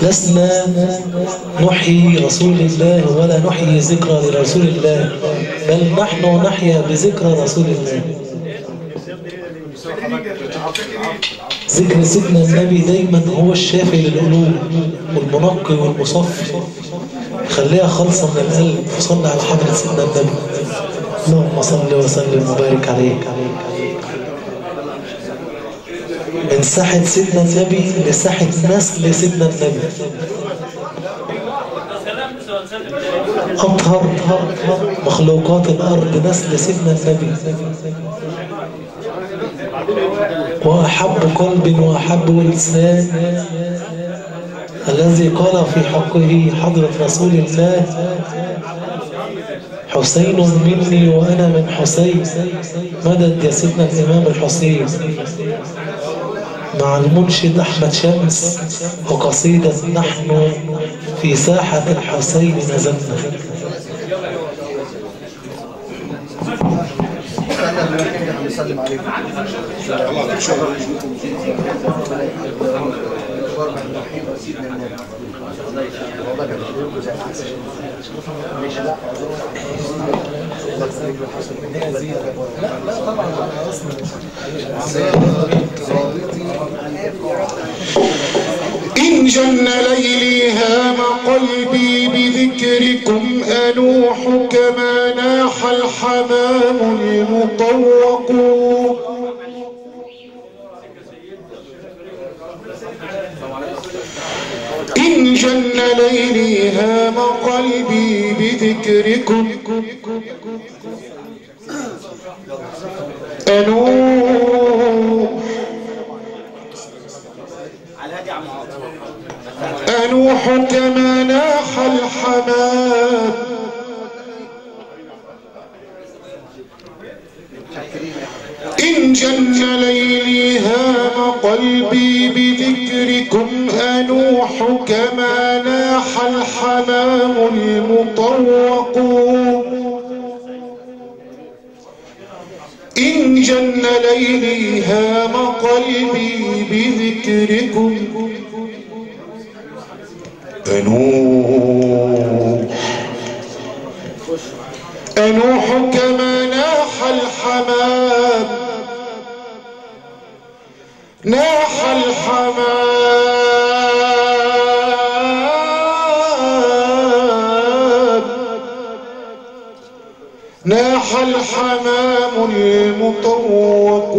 لسنا نحيي رسول الله ولا نحيي ذكرى لرسول الله، بل نحن نحيا بذكرى رسول الله. ذكر سيدنا النبي دايما هو الشافي للقلوب والمنقي والمصفي. خليها خالصة من القلب. وصلنا على حضرة سيدنا النبي. اللهم صل وسلم وبارك عليه. من ساحة سيدنا النبي لساحة نسل سيدنا النبي. أطهر مخلوقات الأرض نسل سيدنا النبي، وأحب قلب وأحب لسان الذي قال في حقه حضرة رسول الله: حسين مني وأنا من حسين، مدد يا سيدنا الإمام الحسين. مع المنشد أحمد شمس وقصيدة نحن في ساحة الحسين نزلنا. نسلم عليكم. إن جن ليلي هام قلبي بذكركم أنوح كما ناح الحمام المطوق. إن جن ليلي هام قلبي بذكركم أنوح كما ناح الحمام. إن جن ليلي هام قلبي بذكركم أنوح كما ناح الحمام المطوق. إن جن ليلي هام قلبي بذكركم أنوح كما ناح الحمام. ناح الحمام ناح الحمام المطوق.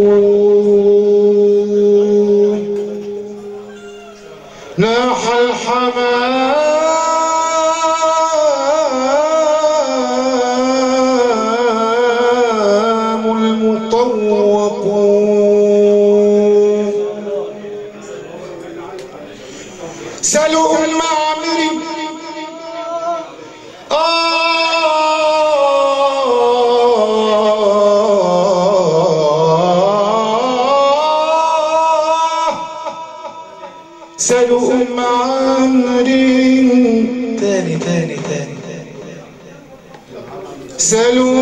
ناح الحمام المطوق. سألوا أم عامر سألوا أم عامر تاني سألوا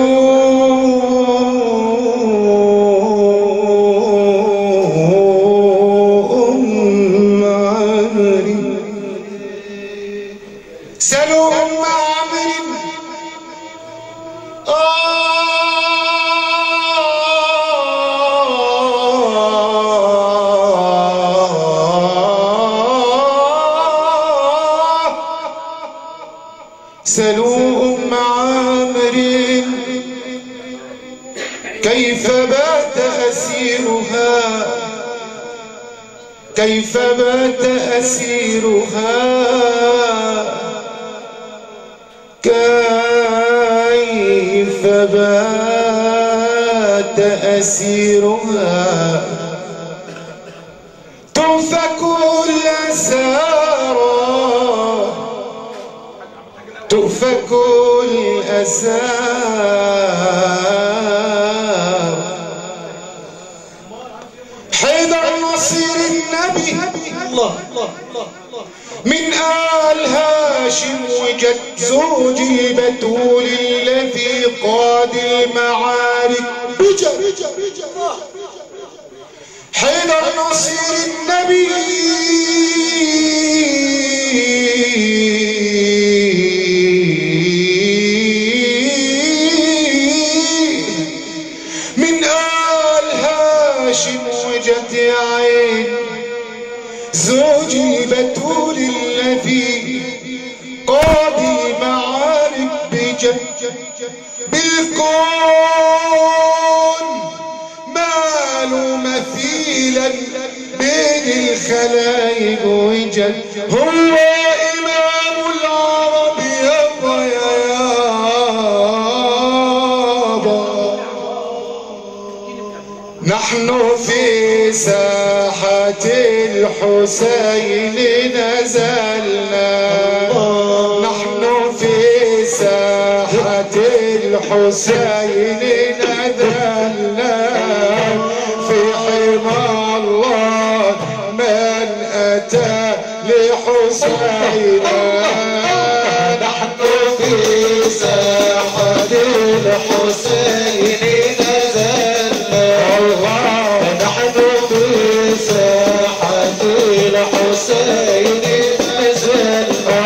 سألوا أم عامر كيف بات أسيرها كيف بات أسيرها كيف بات أسيرها تنفك الأسارى تؤفك الأسار. حيدر نصير النبي من آل هاشم وجد زوج البتول الذي قاد المعارك. حيدر نصير النبي زوج البتول الذي قاد المعارك بجد بالكون ما له مثيلا بين الخلايق وجد هو إمام العرب يابا يا يابا نحن في ساحة الحسين نزلنا نحن في ساحة الحسين نزلنا في حمى الله من أتى لحسينا نحن في ساحة الحسين نزلنا نحن في ساحة الحسين نزلنا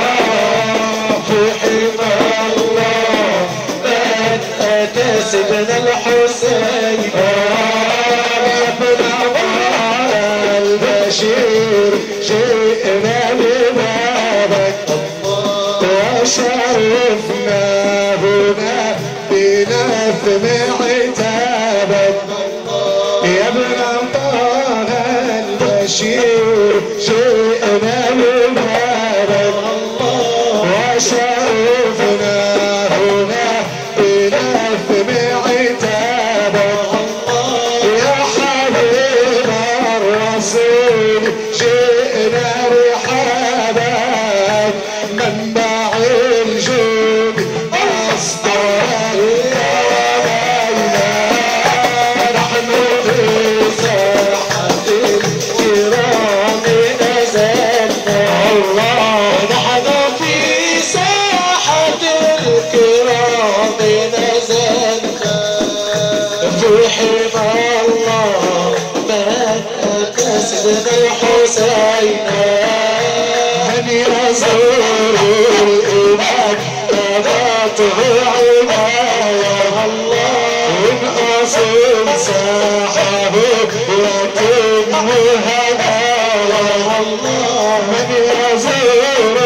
في حمى الله من أتى سيدنا الحسين البشير جئنا ببابك وشرفنا هنا بنفم عتابك يا ابن طه البشير جئنا ببابك وشرفنا هنا بنفم عتابك يا حبيب الرسول جئنا رحابك منبع الجود أصدر بينا نحن في ساحة الكرام نزلنا نحن في ساحة الكرام نزلنا في حمى الله من أتى سيدنا الحسين من يزور الإمام نباته عناية الله إن أصل ساحه يتم هدايا الله من يزور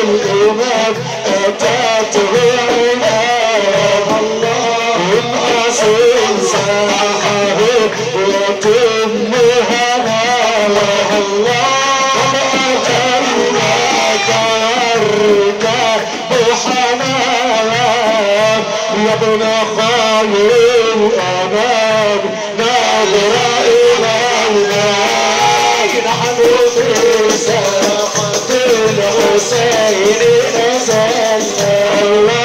الإمام أتاته عناية الله إن أصل ساحه يتم هدايا الله يا ابن خالد الأمام ناظر إلينا نحن في ساحة الحسين نزلنا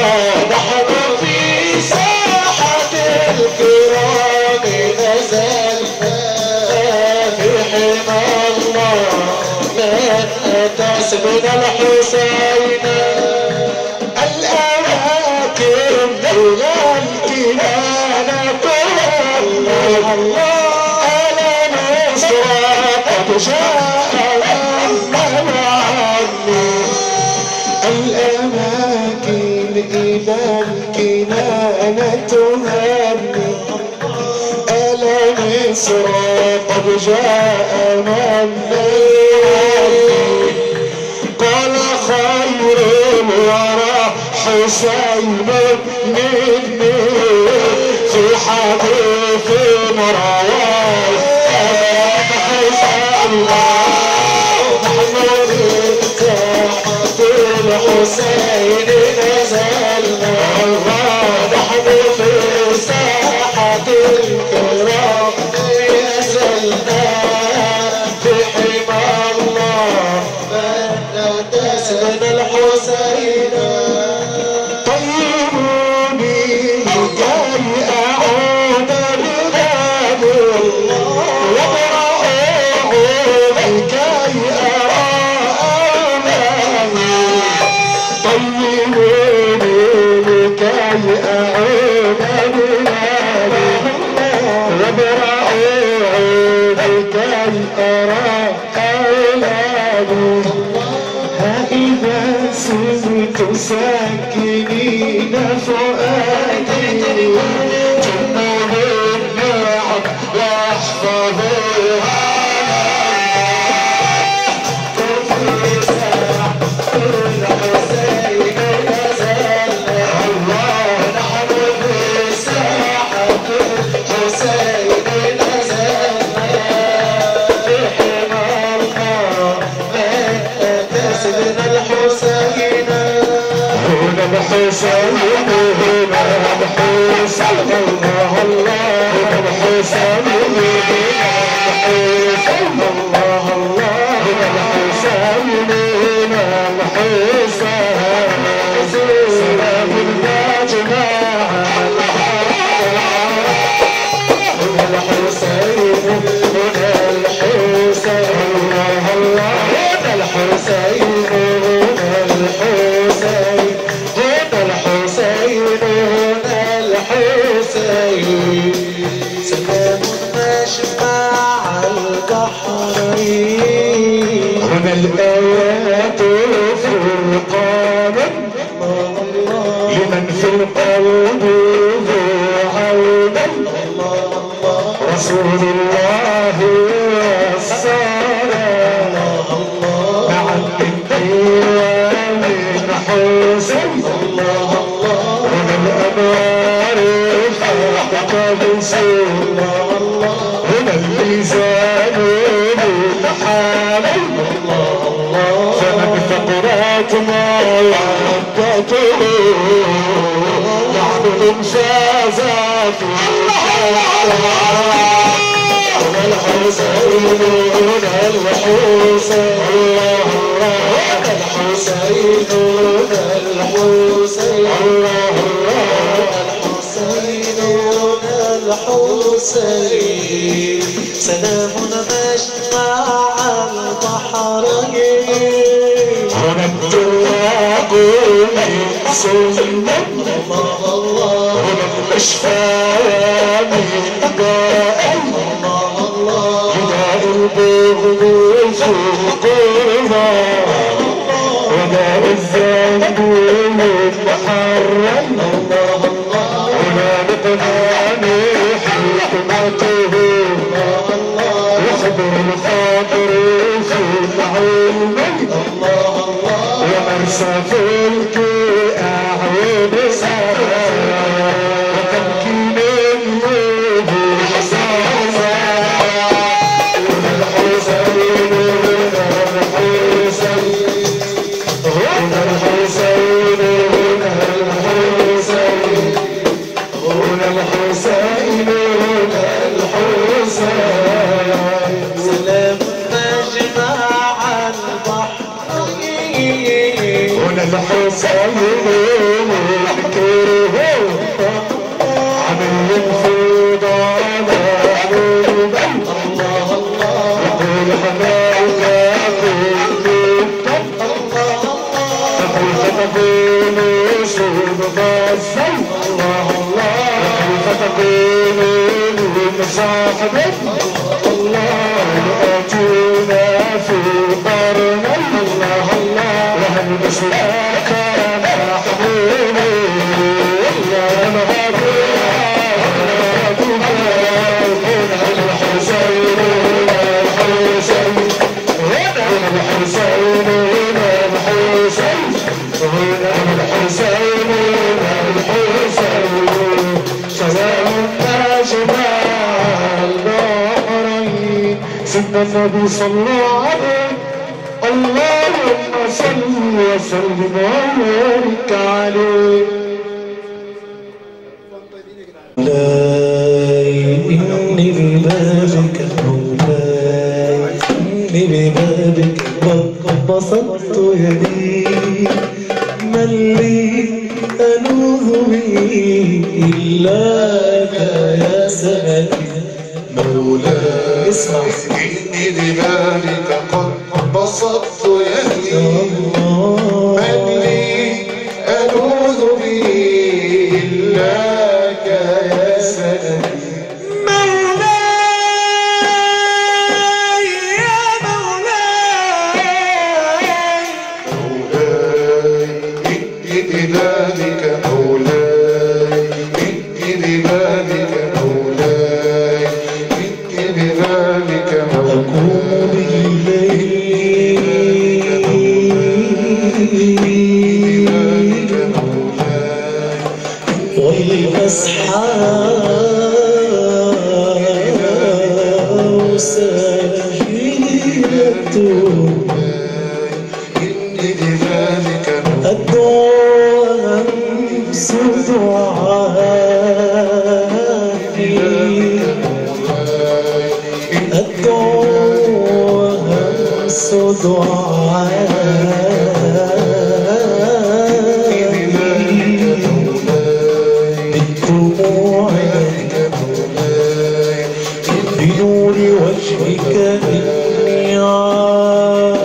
نحن في ساحة الكرام نزلنا في حمى الله من أتى سيدنا الحسين الأماكن إلى الكنانة الله ألا نصر قد جاء المعاني الأماكن إلى الكنانة هني ألا نصر قد جاء قال خير الورى حسين مني في حديث رواه حسين محمود ساحة الحسين نزلنا نحن في ساحة الكرام نزلنا في حمى الله من أتى سيدنا الحسين طيبوني لكي أعود ببابي وابرأوا لكي أرى أمامي طيبوني لكي أعود ببابي وابرأوا لكي أرى أمامي إذا سرت ساكنين فؤادي تنور النعم واحفظها سلام مجمع البحرين هنا الآيات فرقانا لمن في القلب ذو عونا رسول الله والصلاة مع الدين من حسن هنا الأنوار تبسم هنا الميزان بالحال فمن فقرات ما وعدته نحن فاز في هنا الحسين هنا الحسين الحسين هنا الحسين الحسين سلام مجمع البحرين هنا التراب من سنة هنا المشفى من داء هنا البغض فوقنا وداء الذنب المحرم هنا لقمان حكمته وخبر الخاطر في العلم ومرسى فلك أعين سما وتمكين النور حساسا الحسين هنا الحسين هنا الحسين هنا الحسين هنا الحسين سلام مجمع البحرين هنا الحسين منكره عمل في ضانا قلوبا يقول حماك في كيف تكون سود غزة كيف تكون من صاحبك يأتينا في قرن وهل مسلاك محمومي يا مهدي هنا الحسين هنا الحسين هنا الحسين هنا الحسين هنا الحسين هنا الحسين سلام مجمع البحرين سيدنا النبي صلى عليه اللهم صل وسلم وبارك عليه مولاي إني ببابك مولاي إني ببابك قد بسطت يدي من لي ألوذ به إلاك يا سندي مولاي اسمع إني ببابك قد بسطت يدي من لي ألوذ به إلاك يا سندي مولاي يا مولاي مولاي إني ببابك مولاي إني ببابك مولاي إني ببابك أقوم بالليل والأسحار سجينة إني ببابك أدعو أمس دعائي أدعو أمس بالدموع بنور وجهك إني عارف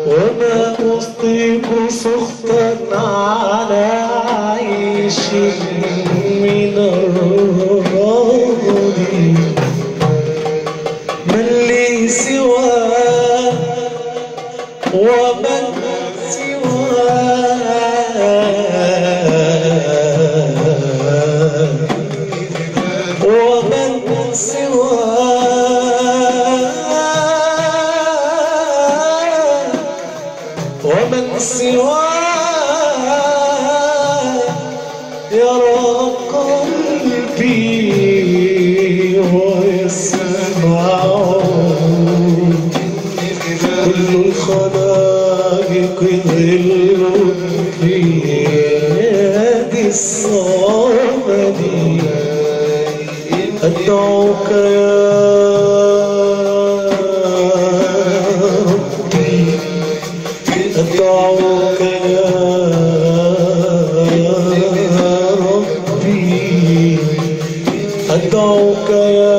وما أصيب سخطا على عيش من الرغد من لي سواه ومن سواه ومن سواه ومن سواه يرى قلبي ويسمع كل الخلائق ظل في يد الصمد أدعوك يا ربي أدعوك يا ربي أدعوك يا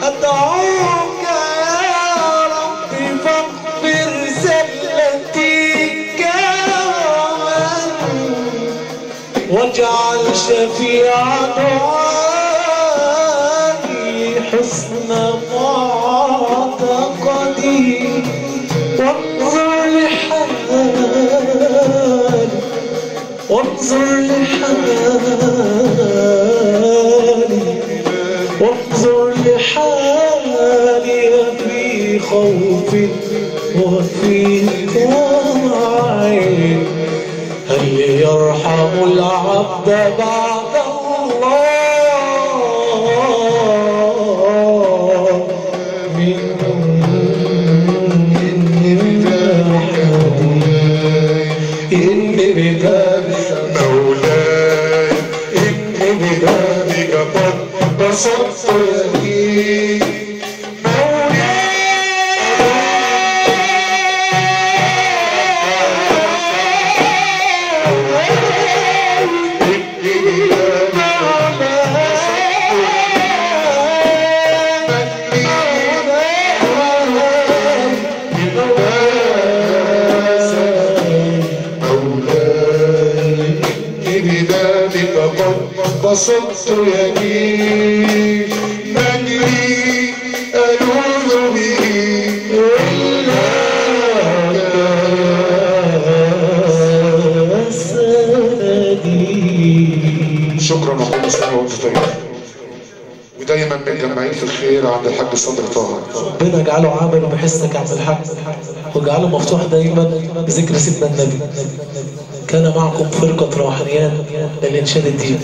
أدعوك يا ربي فاغفر زلتي كرما واجعل شفيع دعائي حسن معتقدي وانظر لحالي وانظر لحالي وانظر لحالي في خوف وفي طمع هل يرحم العبد بعد الله من إني ببابك مولاي إني ببابك قد بسطت يدي بسطت يدي من لي ألوذ به إلا سندي. شكرا أخونا سنة وأنت طيب ودايما متجمعين في الخير عند الحاج صدر طه. ربنا اجعله عمل بحسك يا عبد الحاج واجعله مفتوح دايما بذكر سيدنا النبي. كان معكم فرقة روحانيات للإنشاد الديني.